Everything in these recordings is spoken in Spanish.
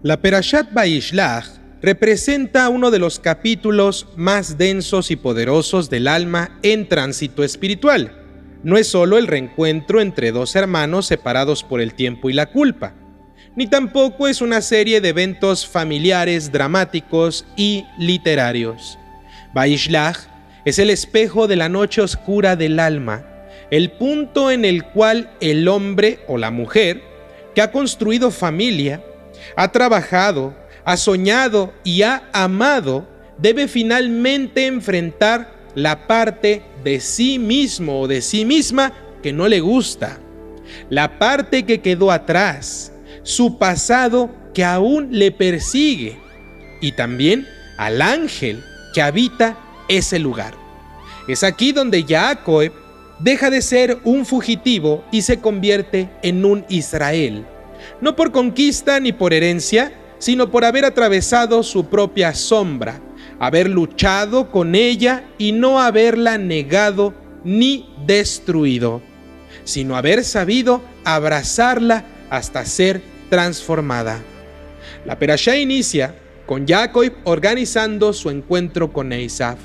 La Perashat Vayishlach representa uno de los capítulos más densos y poderosos del alma en tránsito espiritual. No es solo el reencuentro entre dos hermanos separados por el tiempo y la culpa, ni tampoco es una serie de eventos familiares, dramáticos y literarios. Vayishlach es el espejo de la noche oscura del alma, el punto en el cual el hombre o la mujer que ha construido familia, ha trabajado, ha soñado y ha amado, debe finalmente enfrentar la parte de sí mismo o de sí misma que no le gusta, la parte que quedó atrás, su pasado que aún le persigue, y también al ángel que habita ese lugar. Es aquí donde Jacob deja de ser un fugitivo y se convierte en un Israel, no por conquista ni por herencia, sino por haber atravesado su propia sombra, haber luchado con ella y no haberla negado ni destruido, sino haber sabido abrazarla hasta ser transformada. La Perashá inicia con Jacob organizando su encuentro con Esav.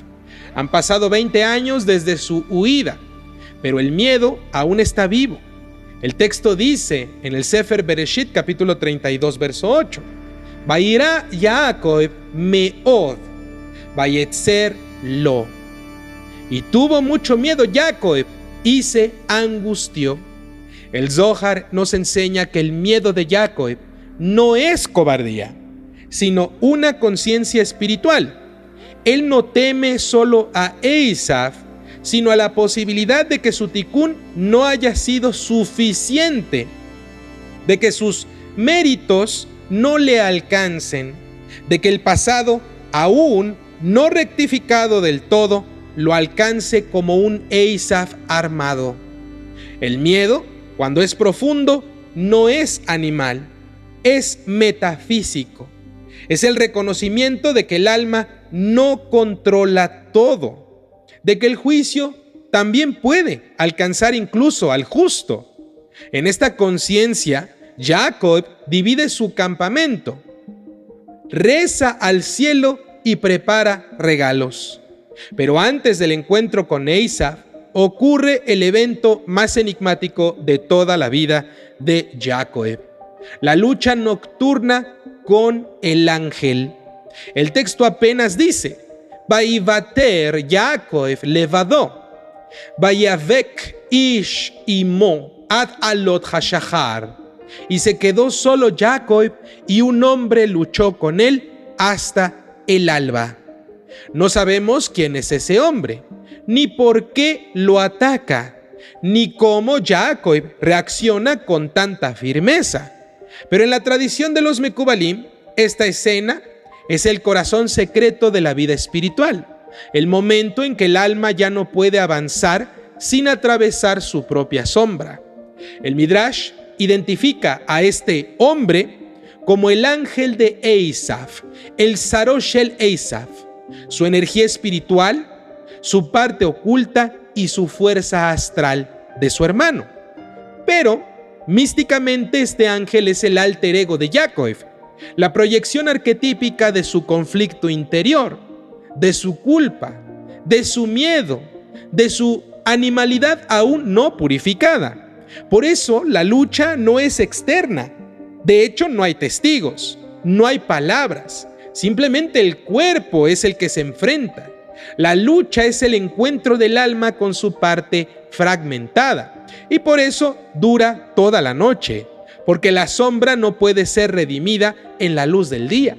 Han pasado 20 años desde su huida, pero el miedo aún está vivo. El texto dice en el Sefer Bereshit capítulo 32 verso 8: Vayirá Jacob meod, vayetzer lo. Y tuvo mucho miedo Jacob y se angustió. El Zohar nos enseña que el miedo de Jacob no es cobardía, sino una conciencia espiritual. Él no teme solo a Esav, sino a la posibilidad de que su tikún no haya sido suficiente, de que sus méritos no le alcancen, de que el pasado, aún no rectificado del todo, lo alcance como un Esav armado. El miedo, cuando es profundo, no es animal, es metafísico. Es el reconocimiento de que el alma no controla todo, de que el juicio también puede alcanzar incluso al justo. En esta conciencia, Jacob divide su campamento, reza al cielo y prepara regalos. Pero antes del encuentro con Esav, ocurre el evento más enigmático de toda la vida de Jacob: la lucha nocturna con el ángel. El texto apenas dice: Vaivater Jacob levado, vayavek ish imo ad alot hashahar. Y se quedó solo Jacob y un hombre luchó con él hasta el alba. No sabemos quién es ese hombre, ni por qué lo ataca, ni cómo Jacob reacciona con tanta firmeza. Pero en la tradición de los Mekubalim, esta escena es el corazón secreto de la vida espiritual, el momento en que el alma ya no puede avanzar sin atravesar su propia sombra. El Midrash identifica a este hombre como el ángel de Esav, el Saroshel Esav, su energía espiritual, su parte oculta y su fuerza astral de su hermano. Pero místicamente este ángel es el alter ego de Jacob, la proyección arquetípica de su conflicto interior, de su culpa, de su miedo, de su animalidad aún no purificada. Por eso la lucha no es externa. De hecho, no hay testigos, no hay palabras, simplemente el cuerpo es el que se enfrenta. La lucha es el encuentro del alma con su parte fragmentada, y por eso dura toda la noche, porque la sombra no puede ser redimida en la luz del día.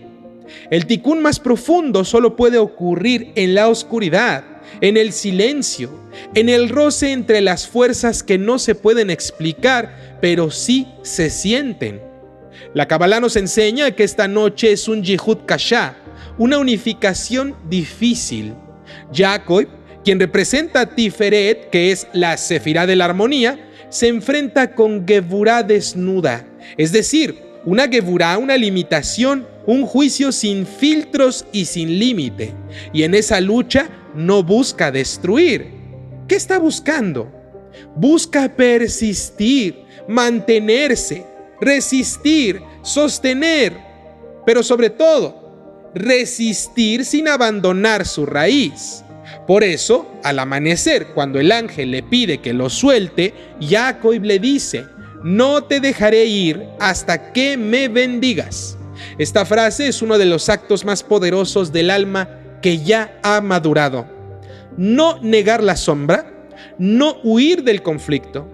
El tikún más profundo solo puede ocurrir en la oscuridad, en el silencio, en el roce entre las fuerzas que no se pueden explicar, pero sí se sienten. La Kabbalah nos enseña que esta noche es un Yihud Kashá, una unificación difícil. Jacob, quien representa a Tiferet, que es la Sefirá de la armonía, se enfrenta con Gevurá desnuda, es decir, una Gevurá, una limitación, un juicio sin filtros y sin límite. Y en esa lucha no busca destruir. ¿Qué está buscando? Busca persistir, mantenerse, resistir, sostener. pero sobre todo, resistir sin abandonar su raíz. Por eso, al amanecer, cuando el ángel le pide que lo suelte, Jacob le dice: no te dejaré ir hasta que me bendigas. Esta frase es uno de los actos más poderosos del alma que ya ha madurado. No negar la sombra, no huir del conflicto,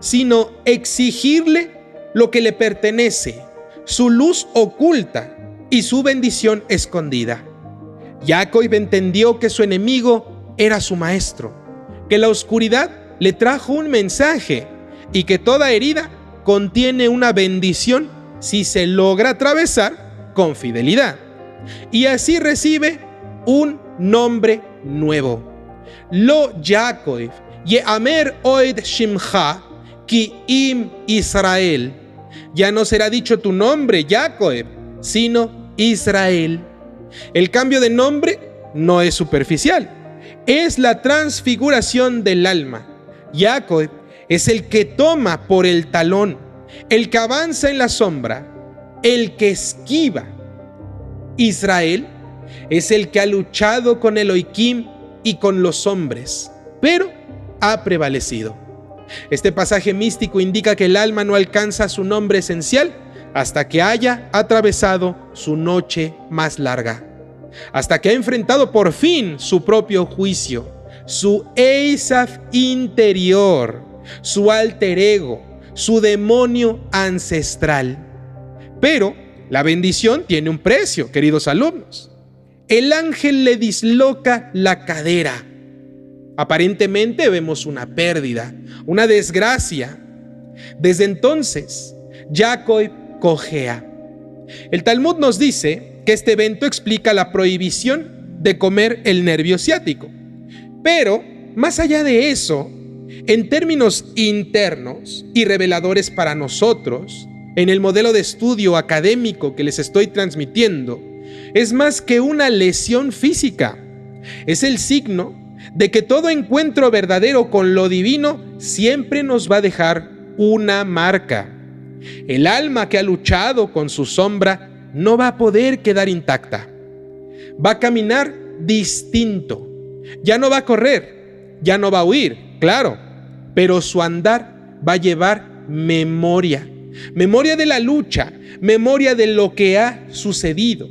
sino exigirle lo que le pertenece, su luz oculta y su bendición escondida. Jacob entendió que su enemigo era su maestro, que la oscuridad le trajo un mensaje y que toda herida contiene una bendición si se logra atravesar con fidelidad. Y así recibe un nombre nuevo. Lo Jacob, Yeamer Oed Shimcha, Ki Im Israel. Ya no será dicho tu nombre, Jacob, sino Israel. El cambio de nombre no es superficial, es la transfiguración del alma. Jacob es el que toma por el talón, el que avanza en la sombra, el que esquiva. Israel es el que ha luchado con Elohim y con los hombres, pero ha prevalecido. Este pasaje místico indica que el alma no alcanza su nombre esencial hasta que haya atravesado su noche más larga, hasta que ha enfrentado por fin su propio juicio, su Eisaf interior, su alter ego, su demonio ancestral. Pero la bendición tiene un precio, queridos alumnos. El ángel le disloca la cadera. Aparentemente vemos una pérdida, una desgracia. Desde entonces, Jacob cojea. El Talmud nos dice que este evento explica la prohibición de comer el nervio ciático. Pero, más allá de eso, en términos internos y reveladores para nosotros, en el modelo de estudio académico que les estoy transmitiendo, es más que una lesión física. Es el signo de que todo encuentro verdadero con lo divino siempre nos va a dejar una marca. El alma que ha luchado con su sombra no va a poder quedar intacta. Va a caminar distinto. Ya no va a correr, ya no va a huir, claro, pero su andar va a llevar memoria. Memoria de la lucha, memoria de lo que ha sucedido,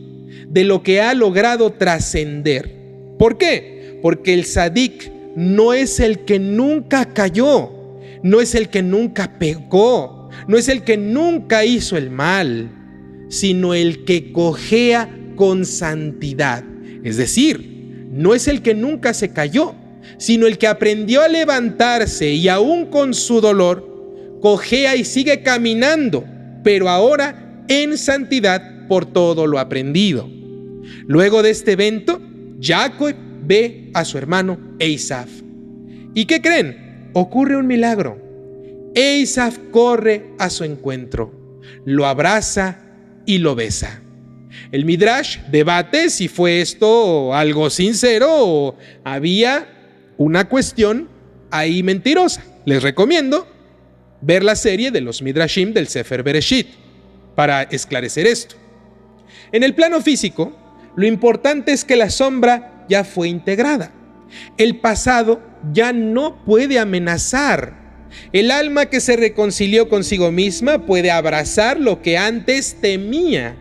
de lo que ha logrado trascender. ¿Por qué? Porque el tzadik no es el que nunca cayó, no es el que nunca pecó, no es el que nunca hizo el mal, sino el que cojea con santidad. Es decir, no es el que nunca se cayó, sino el que aprendió a levantarse y aún con su dolor, cojea y sigue caminando, pero ahora en santidad por todo lo aprendido. Luego de este evento, Jacob ve a su hermano Eisaf. ¿Y qué creen? Ocurre un milagro. Eisaf corre a su encuentro, lo abraza y lo besa. El Midrash debate si fue esto algo sincero o había una cuestión ahí mentirosa. Les recomiendo ver la serie de los Midrashim del Sefer Bereshit para esclarecer esto. En el plano físico, lo importante es que la sombra ya fue integrada. El pasado ya no puede amenazar. El alma que se reconcilió consigo misma puede abrazar lo que antes temía.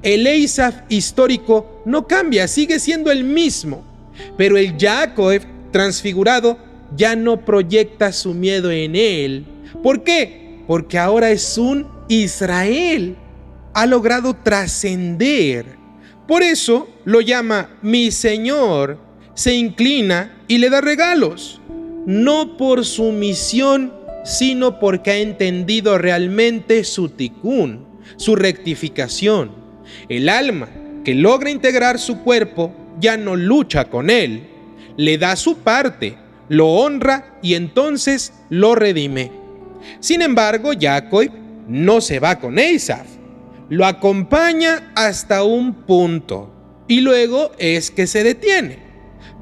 El Eisaf histórico no cambia, sigue siendo el mismo, pero el Jacob transfigurado ya no proyecta su miedo en él. ¿Por qué? Porque ahora es un Israel. Ha logrado trascender. Por eso lo llama mi Señor. Se inclina y le da regalos. No por su misión, sino porque ha entendido realmente su tikkun, su rectificación. El alma que logra integrar su cuerpo ya no lucha con él. Le da su parte, lo honra y entonces lo redime. Sin embargo, Jacob no se va con Eisaf. Lo acompaña hasta un punto y luego es que se detiene.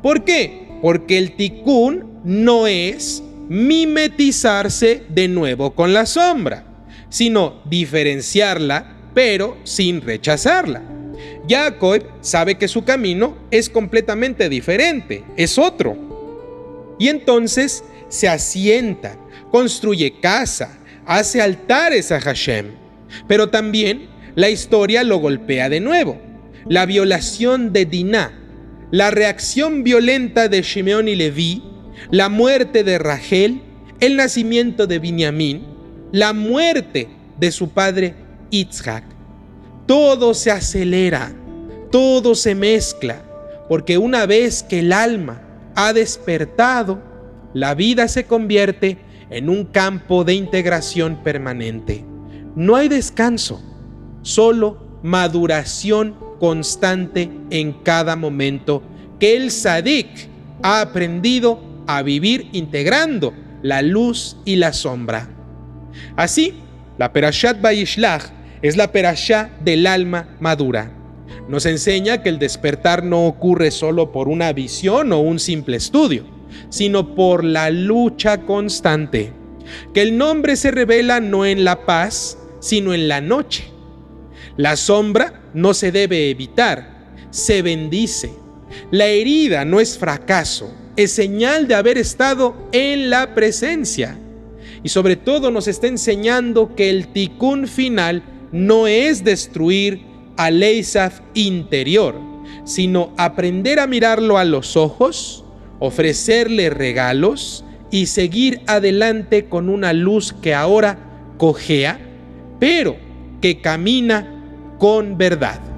¿Por qué? Porque el tikkun no es mimetizarse de nuevo con la sombra, sino diferenciarla pero sin rechazarla. Jacob sabe que su camino es completamente diferente, es otro. Y entonces se asienta, construye casa, hace altares a Hashem. Pero también la historia lo golpea de nuevo. La violación de Diná, la reacción violenta de Shimeón y Leví, la muerte de Rachel, el nacimiento de Binyamin, la muerte de su padre Yitzhak. Todo se acelera, todo se mezcla, porque una vez que el alma ha despertado, la vida se convierte en un campo de integración permanente. No hay descanso, solo maduración constante en cada momento que el Tzadik ha aprendido a vivir integrando la luz y la sombra. Así, la Perashat Vayishlach es la perashá del alma madura. Nos enseña que el despertar no ocurre solo por una visión o un simple estudio, sino por la lucha constante. Que el nombre se revela no en la paz, sino en la noche. La sombra no se debe evitar, se bendice. La herida no es fracaso, es señal de haber estado en la presencia. Y sobre todo nos está enseñando que el tikkun final no es destruir al Esav interior, sino aprender a mirarlo a los ojos, ofrecerle regalos y seguir adelante con una luz que ahora cojea, pero que camina con verdad.